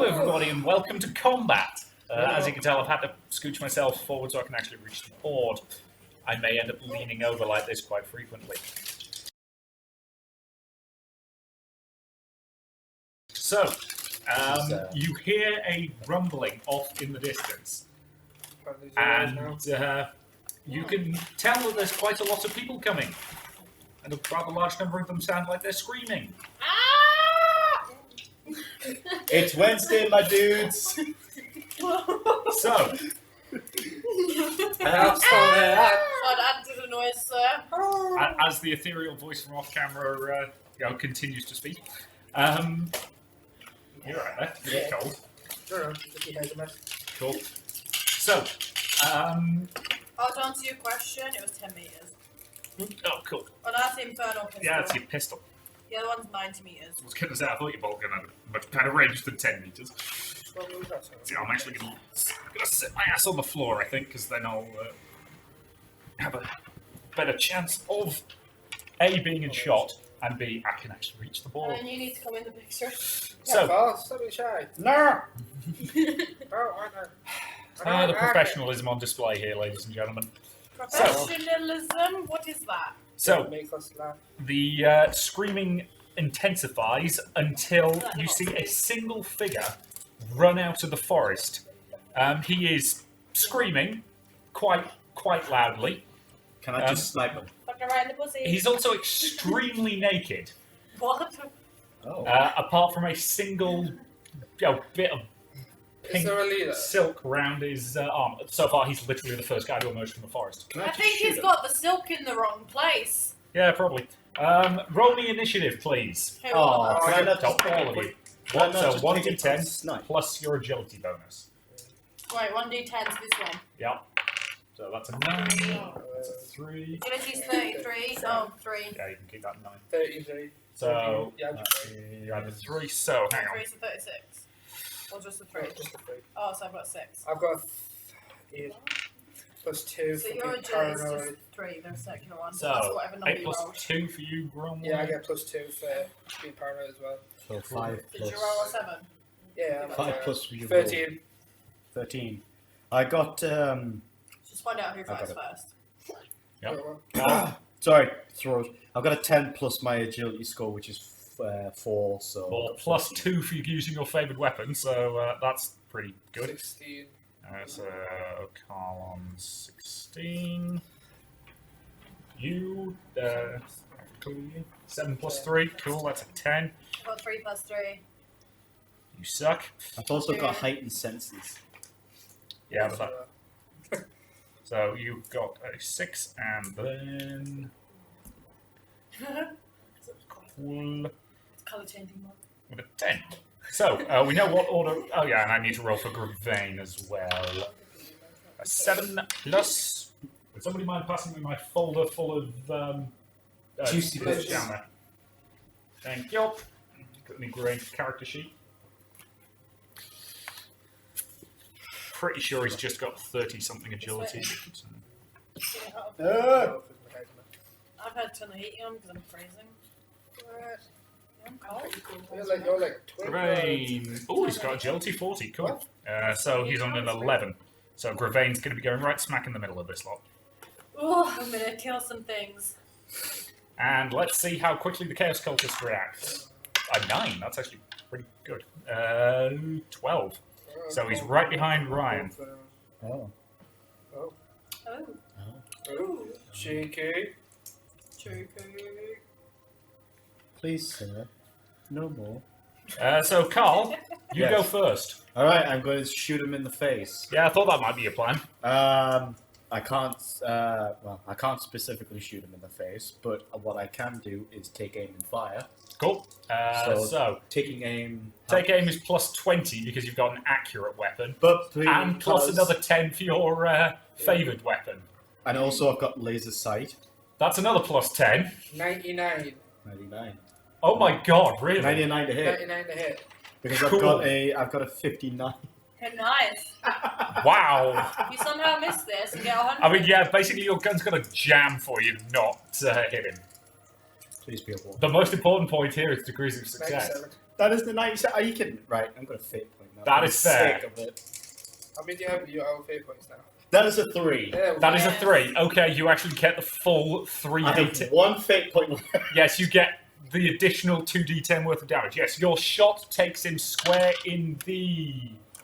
Hello everybody and welcome to combat. As you can tell, I've had to scooch myself forward so I can actually reach the board. I may end up leaning over like this quite frequently. So, you hear a rumbling off in the distance. And you can tell that there's quite a lot of people coming. And a rather large number of them sound like they're screaming. It's Wednesday, my dudes. So, as the ethereal voice from off camera continues to speak, you're right there. You're cold. Cool. So, to answer your question, it was 10 meters. Oh, cool. Oh, that's the infernal pistol. Yeah, that's your pistol. The other one's 90 meters. I was going to say, I thought your bolt gun had a much better range than 10 meters. See, I'm actually going to sit my ass on the floor, I think, because then I'll have a better chance of A, being in shot, and B, I can actually reach the ball. And then you need to come in the picture. So, Don't be shy. no! I The professionalism on display here, ladies and gentlemen. Professionalism? What is that? So, make us laugh. the screaming intensifies until you see a single figure run out of the forest. He is screaming quite loudly. Can I just snipe him? Fucking right in the pussy. He's also extremely naked. What? Oh. Apart from a single bit of pink silk around his arm. So far, he's literally the first guy to emerge from the forest. I think he's got the silk in the wrong place. Yeah, probably. Roll me initiative, please. Oh, can I not Top just all of you. So 1d10 plus your agility bonus. Right, 1d10's this one. Yep. So that's a 9. That's a 3. Agility's 33. Oh, 3. Yeah, you can keep that 9. 33. So Yeah, you had a 3. So hang on. 3 to 36. Or just a 3? Just a 3. Oh, so I've got 6. I've got plus 2 So for your being agility's paranoid. just 3, the circular one. So That's whatever number 8 you plus rolled. 2 for you, Gromwell. Yeah, I get plus 2 for being paranoid as well. So 5 Did plus you roll a 7? Yeah, I'm 5 plus your 13. 13. I got Just find out who I got fights it. first. Yep. sorry, throws. I've got a 10 plus my agility score, which is 4. So 4 plus 2 for you using your favoured weapon. So that's pretty good. 16. So Carl on 16. You 7 plus 3. Cool. That's a 10. I've got 3 plus 3. You suck. I've also got heightened senses. Yeah, but that. So you've got a 6 and then cool It's colour changing one. with a 10. So we know what order. Oh yeah, and I need to roll for Gravane as well. A 7 plus. Would somebody mind passing me my folder full of Juicy bits down there? Thank you. Got me Gravane's character sheet. Pretty sure he's just got 30-something agility. I've had a ton of heat on because I'm freezing. I'm cold. You're like 20. Gravane. Oh, he's got agility 40. Cool. So he's on an 11. So Gravane's going to be going right smack in the middle of this lot. Oh, I'm going to kill some things. And let's see how quickly the Chaos Cultists react. A 9. That's actually pretty good. 12. So he's right behind Ryan. Oh. Oh. Oh. Cheeky. Cheeky. Please, sir. No more. So Carl, you Yes. go first. All right, I'm going to shoot him in the face. Yeah, I thought that might be your plan. I can't. Well, I can't specifically shoot him in the face, but what I can do is take aim and fire. Cool. So taking aim. take aim is plus 20 because you've got an accurate weapon, but and plus another 10 for your favoured weapon. And also, I've got laser sight. That's another plus 10. 99. 99. Oh my god, really? 99 to hit. 99 to hit. Because Cool. I've got a 59. Nice. Wow. If you somehow miss this, you get 100. I mean, yeah, basically your gun's got a jam for you not to hit him. Please be a 1. The most important point here is degrees of success. 97. That is the 97. Are you kidding? Right, I'm going to fate point now. That is fair. Sick of it. How many do you have? Your own fate points now. That is a 3. Yeah, That is a 3. Okay, you actually get the full 3 I have d10. 1 fate point. Yes, you get the additional 2d10 worth of damage. Yes, your shot takes him square in the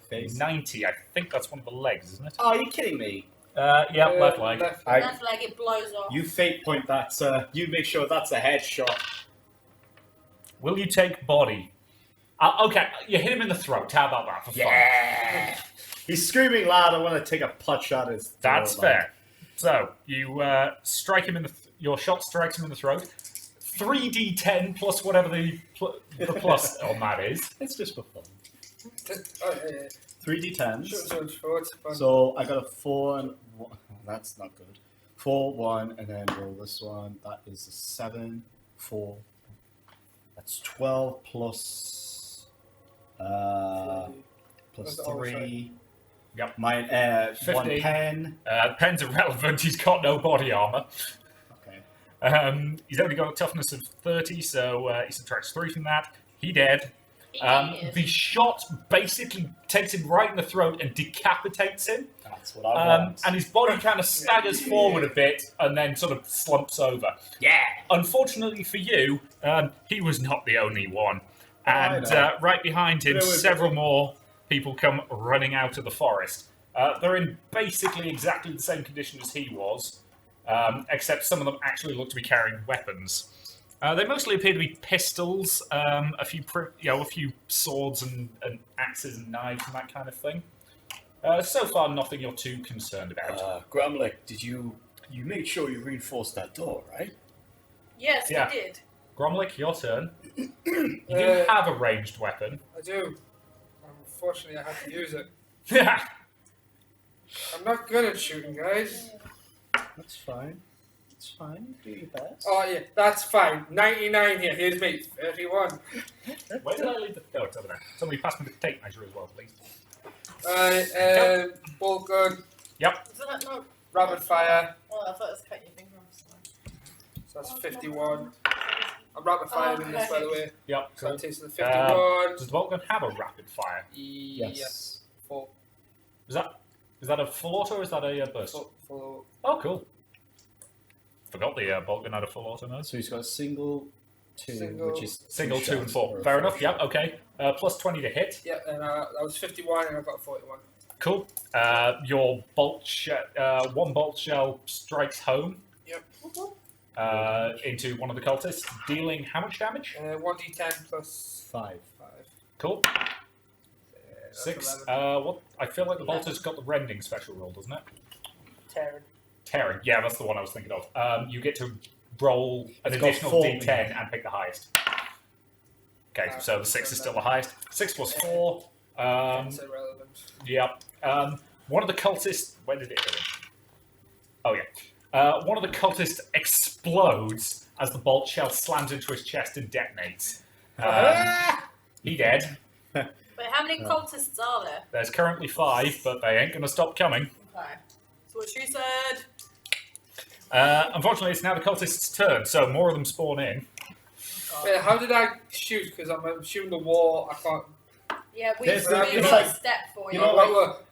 Face. 90. I think that's one of the legs, isn't it? Oh, are you kidding me? Yeah, left leg. Left I- That's like it blows off. You fate point that, sir. You make sure that's a headshot. Will you take body? Okay, you hit him in the throat. How about that for fun? Yeah. He's screaming loud. I want to take a pot shot at his throat. That's fair. So you strike him in the. Your shot strikes him in the throat. 3d10 plus whatever the plus on that is. It's just for fun. Oh, yeah. 3d10s. Sure, it's fun. So I got a 4 and 1. That's not good. 4, 1, and then roll this one. That is a 7, 4. That's 12 plus That's the other 3. Yep. Mine 15. 1 pen. Pen's irrelevant. He's got no body armor. Okay. He's only got a toughness of 30, so he subtracts 3 from that. He dead. The shot basically takes him right in the throat and decapitates him. That's what I want. And his body kind of staggers forward a bit and then sort of slumps over. Yeah. Unfortunately for you, he was not the only one. And I know. right behind him, There was- several more people come running out of the forest. They're in basically exactly the same condition as he was, except some of them actually look to be carrying weapons. They mostly appear to be pistols, a few swords and axes and knives and that kind of thing. So far, nothing you're too concerned about. Grumlick, did you made sure you reinforced that door, right? Yes, Yeah. we did. Gromlick, your turn. You do have a ranged weapon. I do. Unfortunately, I have to use it. Yeah. I'm not good at shooting, guys. That's fine. It's fine. Do your best. Oh, yeah, that's fine. 99 here. Here's me. 31. Where did I leave the... Oh, it's over there. Somebody pass me the tape measure as well, please. Bolt gun, Yep. So that, no. rapid fire. Oh, I thought it was cutting your finger off. So that's 51. I'm rapid firing in this, by the way. Yep. So Cool. that takes to the 51. Does the bolt gun have a rapid fire? Yes. Full. Is that a full auto or is that a burst? Full. Oh, cool. Forgot the bolt gun had a full auto mode. So he's got a single, 2, Single. which is Single, 2, and shots 4. or a Fair full enough. Yep. shot. Okay. Plus 20 to hit. Yeah, and that was 51 and I got 41. Cool. Your one bolt shell strikes home. Yep. Into one of the cultists, dealing how much damage? 1d10 plus 5. 5. Cool. That's 6. 11. What? I feel like the bolt has got the rending special roll, doesn't it? Tearing. Tearing. Yeah, that's the one I was thinking of. You get to roll an It's got additional 4 d10 and pick the highest. Okay, so the 6 is still the highest. 6 plus 4. It's irrelevant. Yep. One of the cultists. Where did it hit him? Oh yeah. One of the cultists explodes as the bolt shell slams into his chest and detonates. He dead. Wait, how many cultists are there? There's currently 5, but they ain't gonna stop coming. Okay. So what she said. Unfortunately, it's now the cultist's turn, so more of them spawn in. Wait, how did I shoot? Because I'm shooting the wall. I can't. Yeah, we There's moved it's a like- step for you. you know, What?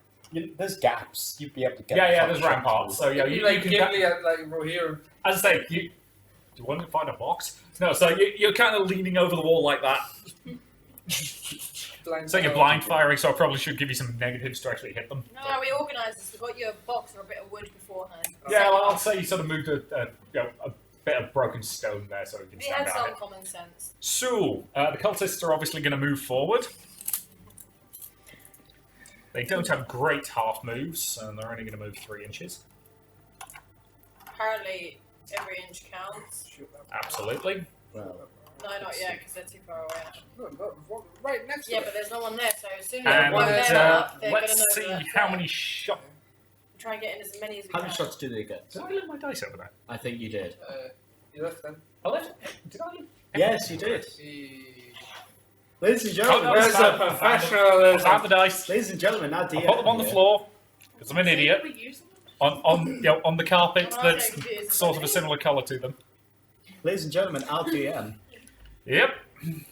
There's gaps. You'd be able to get. Yeah, the there's shot ramparts. through. So yeah, It'd be you like can. Gimli at like Rohirrim. As I say, do you want to find a box? No, so you're kind of leaning over the wall like that. So you're blind firing, so I probably should give you some negatives to actually hit them. No, we organised this. We got you a box or a bit of wood beforehand. Yeah, well, I'll say you sort of moved a bit of broken stone there so you can We stand had behind some it. common sense. So, the cultists are obviously going to move forward. They don't have great half moves, and they're only going to move 3 inches. Apparently, every inch counts. Shoot that. Absolutely. Well, No, not yet, because they're too far away. No, right next to Yeah, it. but there's no one there, so as soon as And one there up, they're going to know let's see that how threat. many shots. Try and get in as many as we how can. many shots do they get? Did I leave my dice over there? I think you did. You left then. I left. Did I leave? Yes, you did. See. Ladies and Oh, gentlemen, no, Where's it's the fine. I professionalism? found the dice. ladies and gentlemen, our I DM. put them on the here. floor because I'm an idiot. We use them? On the carpet Oh, okay, that's confused. sort of a similar colour to them. Ladies and gentlemen, our DM. Yep.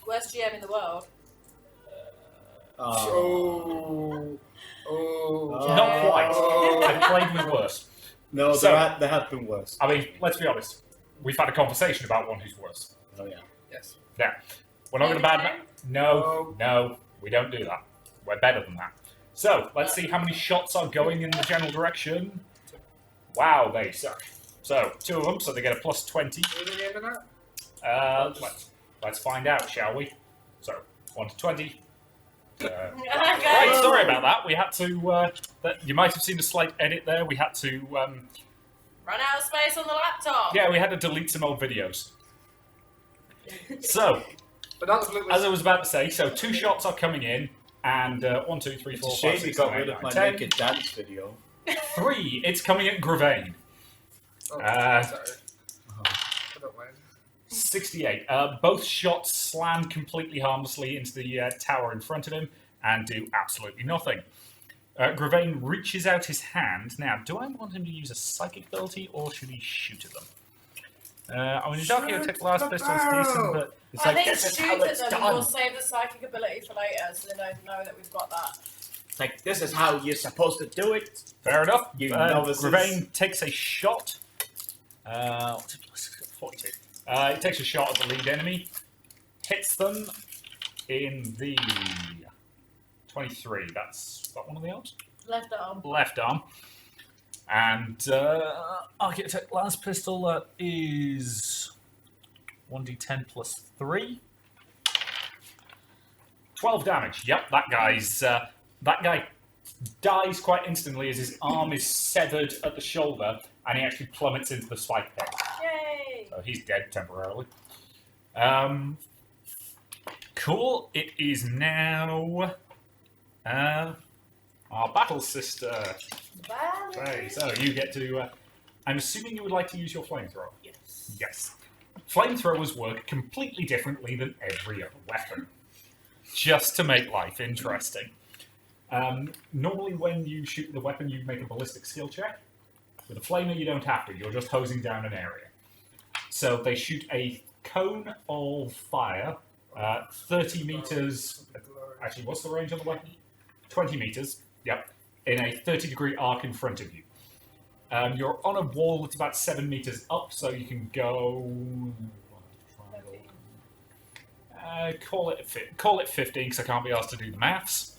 Worst GM in the world. Oh. Not quite. Oh. I played with worse. No, So- there have been worse. I mean, let's be honest. We've had a conversation about one who's worse. Oh yeah. Yes. We're not going to Every bad. No, we don't do that. We're better than that. So let's see how many shots are going in the general direction. Wow, they suck. So 2 of them, so they get a plus 20. Are you aiming at? Let's find out, shall we? So 1 to 20. Okay. Right, sorry about that. We had to. You might have seen a slight edit there. We had to. Run out of space on the laptop. Yeah, we had to delete some old videos. So, But not the blue as I was about to say, so 2 shots are coming in, and 1, 2, 3, 4, It's a 5, shame 6, you got 7, 8, rid of 9, my 10. naked dance video. 3, it's coming at Gravane. Oh, Uh, sorry. I don't mind. 68. Both shots slam completely harmlessly into the tower in front of him and do absolutely nothing. Gravane reaches out his hand. Now, do I want him to use a psychic ability or should he shoot at them? I mean, the Dark Hero Tech Last Pistol's decent, but it's I like, think this is shoot how at it's them and done. we'll save the psychic ability for later so they don't know that we've got that. It's like, this is how you're supposed to do it. Fair enough. You novices. Gravane takes a shot. What's it plus? 42. He takes a shot at the lead enemy. Hits them in the 23. That's that one of the odds? Left arm. Left arm. And Architect Last Pistol is 1d10 plus 3. 12 damage. Yep, that guy dies quite instantly as his arm is severed at the shoulder and he actually plummets into the spike pit. Yay! So he's dead temporarily. Cool. It is now our battle sister. Bye. Hey, so you get to. I'm assuming you would like to use your flamethrower. Yes. Yes. Flamethrowers work completely differently than every other weapon, just to make life interesting. Normally, when you shoot the weapon, you make a ballistic skill check. With a flamer, you don't have to. You're just hosing down an area. So they shoot a cone of fire, 30 meters. Actually, what's the range on the weapon? 20 meters. Yep. In a 30-degree arc in front of you. You're on a wall that's about 7 meters up, so you can go. Call it 15, because I can't be asked to do the maths.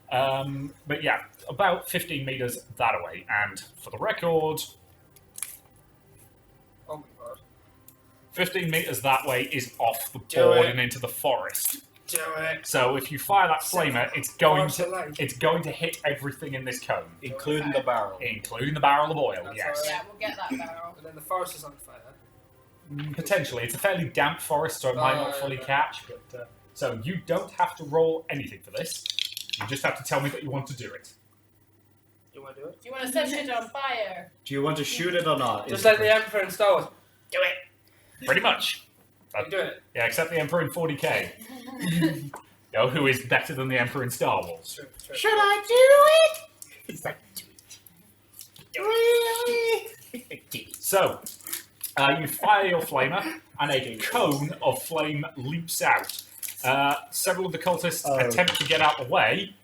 But yeah, about 15 meters that way. And for the record, Oh my god. 15 meters that way is off the Do board it. and into the forest. Do it. So if you fire that flamer, it's going Forest of light. to hit everything in this cone, Including the barrel. including the barrel of oil. That's Yes, all Yeah, we'll get that barrel. And then the forest is on fire. potentially. It's a fairly damp forest, so it might not fully catch. But so you don't have to roll anything for this. You just have to tell me that you want to do it. You want to do it? Do you want to set shit on fire? Do you want to shoot it or not? Just like the Emperor in Star Wars. Do it. Pretty much. You do it. Yeah, except the Emperor in 40k. You know, who is better than the Emperor in Star Wars? True, true. Should I do it? It's like, Really? So, you fire your flamer, and a cone of flame leaps out. Several of the cultists attempt to get out of the way,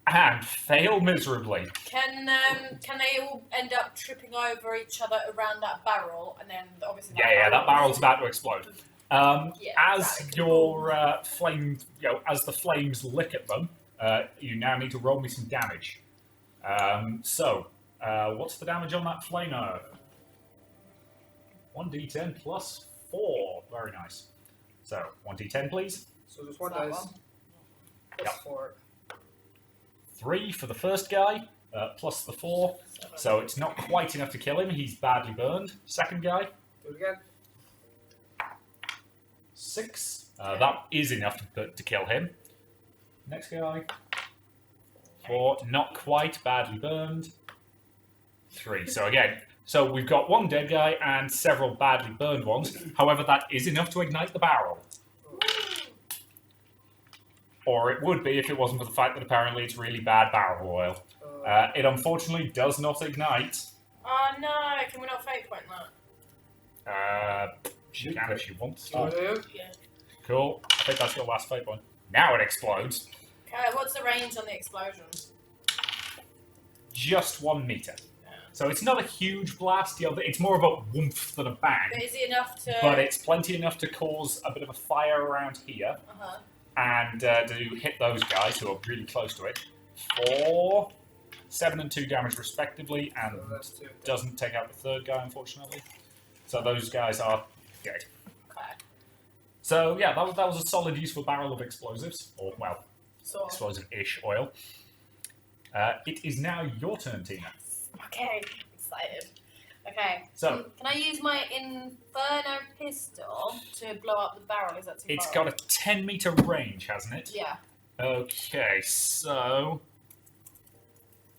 and fail miserably. Can they all end up tripping over each other around that barrel, and then obviously That barrel's about to explode. Yeah, As exactly. your flame, as the flames lick at them, you now need to roll me some damage. What's the damage on that flamer? 1d10 plus 4. Very nice. So, 1d10, please. So just one That dice. one. Plus Yep. 4. 3 for the first guy, plus the 4. So it's not quite enough to kill him. He's badly burned. Second guy, Do it again. 6. That is enough to kill him. Next guy, 4. Not quite, badly burned. 3. So again, we've got one dead guy and several badly burned ones. However, that is enough to ignite the barrel. Or it would be if it wasn't for the fact that apparently it's really bad barrel oil. It unfortunately does not ignite. Oh no! Can we not fake point that? She can if she wants. You want to do it? Yeah. Cool. I think that's your last fate one. Now it explodes. What's the range on the explosion? Just 1 meter. So it's not a huge blast. It's more of a whoomph than a bang. But is it enough to? But it's plenty enough to cause a bit of a fire around here. And to hit those guys who are really close to it for 7 and 2 damage respectively, and doesn't take out the third guy, unfortunately. So those guys are dead. Okay. So yeah, that was a solid use for a barrel of explosives, or well, So. explosive-ish oil. It is now your turn, Tina. Okay. Excited. Okay. So can I use my Inferno pistol to blow up the barrel? Is that too it's far? got a 10-meter range, hasn't it? Yeah. Okay, so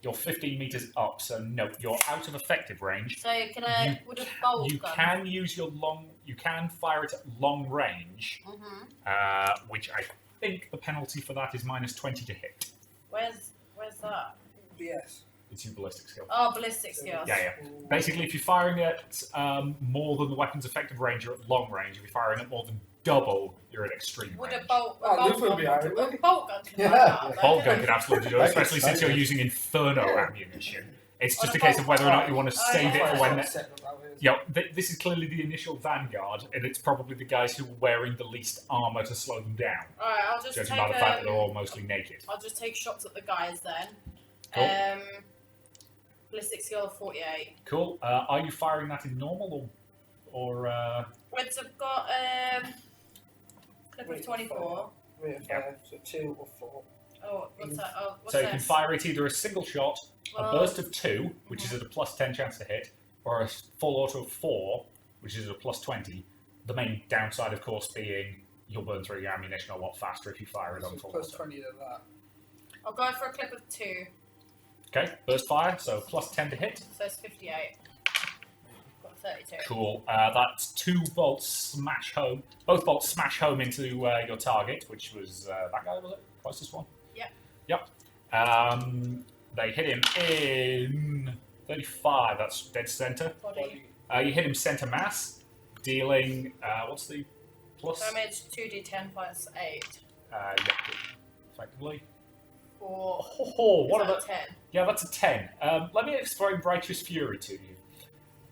you're 15 meters up, so no, you're out of effective range. So can I? Would a bolt You gun? can use your you can fire it at long range, which I think the penalty for that is -20 to hit. Where's that? BS. It's your ballistic skill. Oh, ballistic skills. Yeah. Basically, if you're firing at more than the weapon's effective range, you're at long range. If you're firing at more than double, you're at extreme Would range. a bolt Luke would be gun? alright, wouldn't he? A bolt gun can Yeah. fire that, Bolt though, gun can can absolutely do it, I can especially since say you're it. using Inferno ammunition. It's On just a a case of bolt whether or not you gun. want to Oh, save yeah. it for when. Yeah. This is clearly the initial vanguard, and it's probably the guys who are wearing the least armor to slow them down. Alright, I'll just Judging take by the fact that they're all mostly naked. I'll just take shots at the guys then. Cool. Ballistic skill 48. Cool. Are you firing that in normal or? Reds have got clip of 24. Rate of 5, so 2 or 4. Oh, what's that? Oh, what's So this? you can fire it either a single shot, a Well, burst of 2, which is at a +10 chance to hit, or a full auto of 4, which is at a +20. The main downside, of course, being you'll burn through your ammunition a lot faster if you fire it on So full plus auto. 20 to that. I'll go for a clip of 2. Okay, burst fire, so +10 to hit. So it's 58. Got 32. Cool. That's 2 bolts smash home. Both bolts smash home into your target, which was that guy, was it? Closest one? Yep. Yep. They hit him in 35. That's dead center. Body. You hit him center mass, dealing. What's the plus? Damage 2d10 plus 8. Yeah, effectively. Or. Oh, what is that about? 10? Yeah, that's a 10. Let me explain Righteous Fury to you.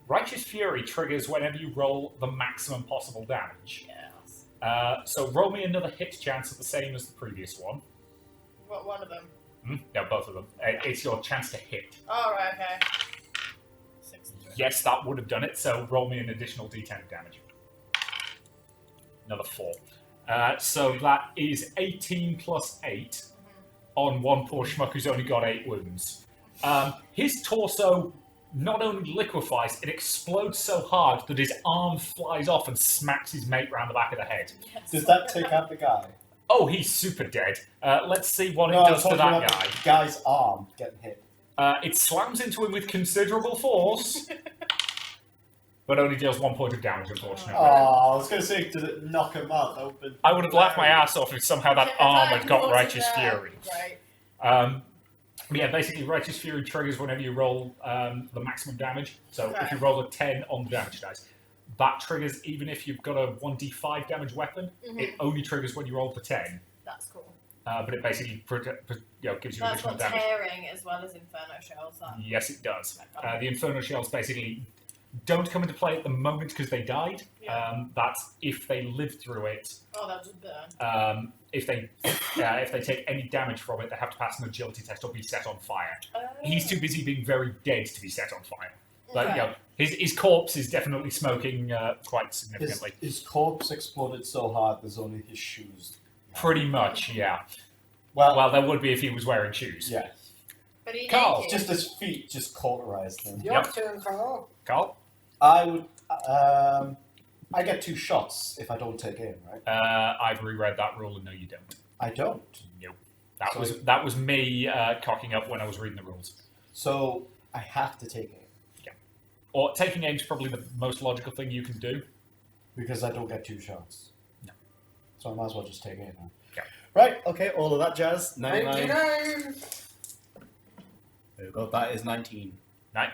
Righteous Fury triggers whenever you roll the maximum possible damage. Yes. So roll me another hit chance at the same as the previous one. What, one of them? Yeah, both of them. It's your chance to hit. Oh, right, okay. 63. Yes, that would have done it, so roll me an additional d10 of damage. Another 4. So that is 18 plus 8 on one poor schmuck who's only got 8 wounds. His torso not only liquefies, it explodes so hard that his arm flies off and smacks his mate round the back of the head. Yes. Does that take out the guy? Oh, he's super dead. Let's see what it I'm does to talking that about guy. the guy's arm getting hit. It slams into him with considerable force, but only deals 1 point of damage, unfortunately. Oh, I was going to say, did it knock him out? That would've been I would have laughed my ass off if somehow that arm had got Righteous Fury. Right. But yeah, basically, Righteous Fury triggers whenever you roll the maximum damage. So Okay. if you roll a 10 on the damage dice, that triggers even if you've got a 1d5 damage weapon. It only triggers when you roll the 10. That's cool. But it basically gives you That's additional got damage. tearing as well as Inferno shells. That. Yes, it does. The Inferno Shells basically don't come into play at the moment because they died. Yeah. That's if they live through it. Oh, they'll just burn. If they take any damage from it, they have to pass an agility test or be set on fire. He's too busy being very dead to be set on fire. But Okay. his corpse is definitely smoking quite significantly. his corpse exploded so hard, there's only his shoes. Pretty much, yeah. Well, Well, there would be if he was wearing shoes. yeah. But he Carl, naked. Just his feet just cauterized him. Your Yep. turn, Carl. Carl, I would. I get 2 shots if I don't take aim, right? I've reread that rule, and no, you don't. I don't. Nope. That So- that was me cocking up when I was reading the rules. So I have to take aim Or taking aim's probably the most logical thing you can do. because I don't get 2 shots. No. So I might as well just take aim now. Yeah. Right. Okay. All of that jazz. 99. 99! There we go. That is 19.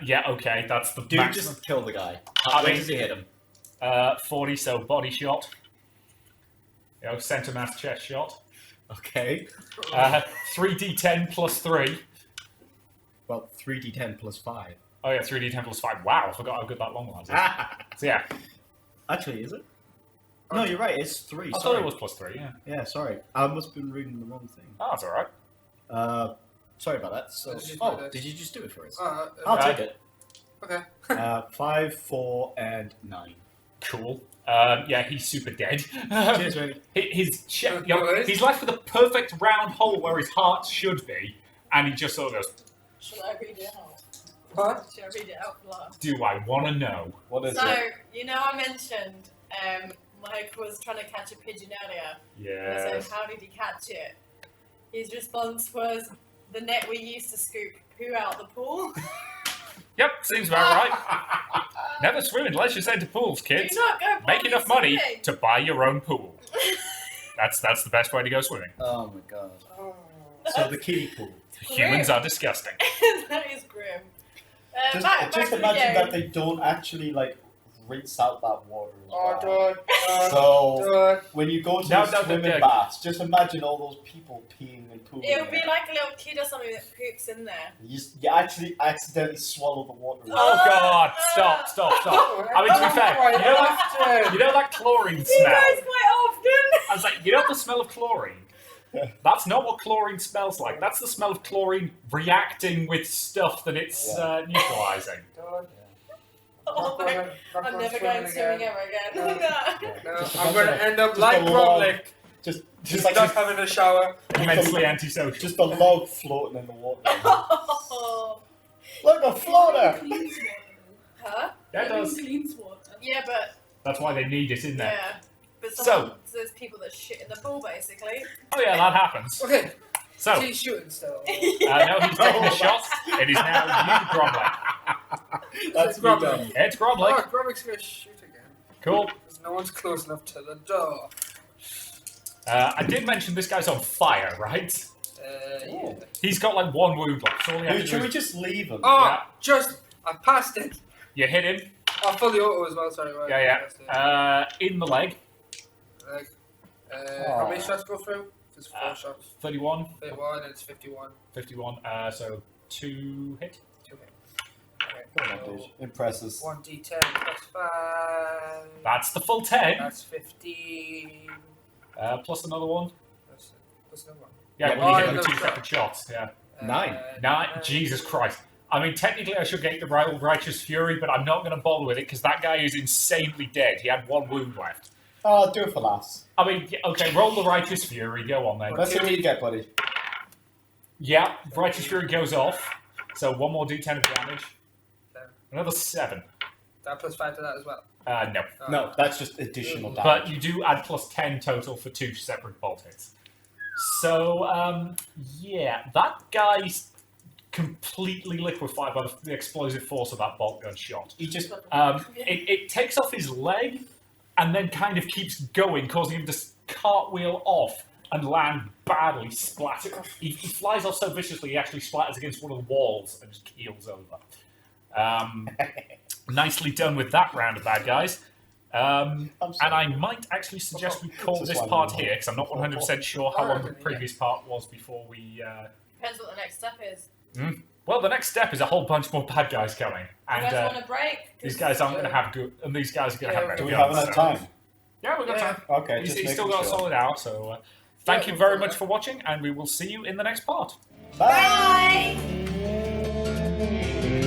Yeah, okay, that's the Dude, maximum. just kill the guy. I How mean- does he hit him? 40, so body shot. Center mass chest shot. Okay. 3d10 plus 3. Well, 3d10 plus 5. Oh yeah, 3d10 plus 5. Wow, I forgot how good that long one was. So yeah, Actually, is it? No, you're right. It's 3. I thought it was plus 3, yeah. Yeah, sorry. I must have been reading the wrong thing. Oh, that's alright. Sorry about that. So, did you just do it for us? I'll Okay. take it. Okay. 5, 4, and 9. Cool. Yeah, he's super dead. Cheers, mate. He's left with a perfect round hole where his heart should be, and he just sort of goes, Should I read it out? What? Should I read it out loud? do I want to know? What is So, it? you know I mentioned Mike was trying to catch a pigeon earlier. I Yes. said, how did he catch it? His response was, the net we used to scoop poo out the pool. Yep, seems about right. Never swim unless you're sent to pools, kids. Do not go Make enough money swimming. to buy your own pool. That's the best way to go swimming. Oh my god. Oh. So the kiddie pool. Humans are disgusting. That is grim. Just imagine that they don't actually like rinse out that water. As well. Oh, So when you go to No, the no, swimming no. baths, just imagine all those people peeing and pooing. It would be like a little kid or something that poops in there. You actually accidentally swallow the water. Oh god, stop. I mean, to be fair, you know that chlorine He smell? goes quite often. I was like, you know the smell of chlorine? That's not what chlorine smells like. That's the smell of chlorine reacting with stuff that it's neutralizing. Oh my, I'm never going swimming ever again. No. No. No, Just I'm going to imagine end up just like a log. Gromlich, Just just like not having a shower. Immensely antisocial. just a log floating in the water. Oh. Look, a floater. Cleans water. Huh? Yeah, it does. Cleans water. Yeah, but That's why they need it in there. yeah. But So- there's people that shit in the pool basically. Oh yeah, that happens. Okay, So, he's shooting still. no, he's taking a shot. It is now you, Gromley. That's It's me Gromlich. done. It's Oh, Gromley. Gromlich's going to shoot again. Cool. Because no one's close enough to the door. I did mention this guy's on fire, right? Yeah. He's got like one wound left. So all he has to Should do we is just leave him? Oh, Yeah. I passed it. you hit him. Oh, fully auto as well, sorry. Right. Yeah. In the leg. Like, how many shots go through? There's 4 shots. 31. 31 and it's 51. 51. So 2 hit. 2 hit. Come on, Okay, dude. Impresses. 1d10 plus 5. That's the full 10. That's 15. Plus another one. What's the one? Yeah, Yeah, when you oh, hit him with no, 2 sorry. separate shots. Yeah. 9. Jesus Christ. I mean, technically I should get the Righteous Fury, but I'm not going to bother with it because that guy is insanely dead. He had 1 wound left. Oh, do it for laughs. I mean, okay, roll the Righteous Fury. Go on then. Let's see what you get, buddy. Yeah, Righteous Fury goes off. So 1 more d10 of damage. Okay. Another 7. That plus 5 to that as well. No. Oh. No, that's just additional damage. But you do add plus 10 total for 2 separate bolt hits. So, yeah, that guy's completely liquefied by the explosive force of that bolt gun shot. He just It takes off his leg and then kind of keeps going, causing him to cartwheel off and land badly, splatter. He flies off so viciously he actually splatters against one of the walls and just keels over. Nicely done with that round of bad guys. I'm And sorry. I might actually suggest we call Just this one part more. here, because I'm not 100% sure how long the previous part was before we... Depends what the next step is. Well, the next step is a whole bunch more bad guys coming. You guys And want a break? these guys aren't going to have good... And these guys are going to Yeah, have Do better we have guns. enough so- time? Yeah, we've got Yeah. time. Okay, He's just still making got a sure. solid hour, so thank Yeah, you very we'll much do for watching, and we will see you in the next part. Bye. Bye!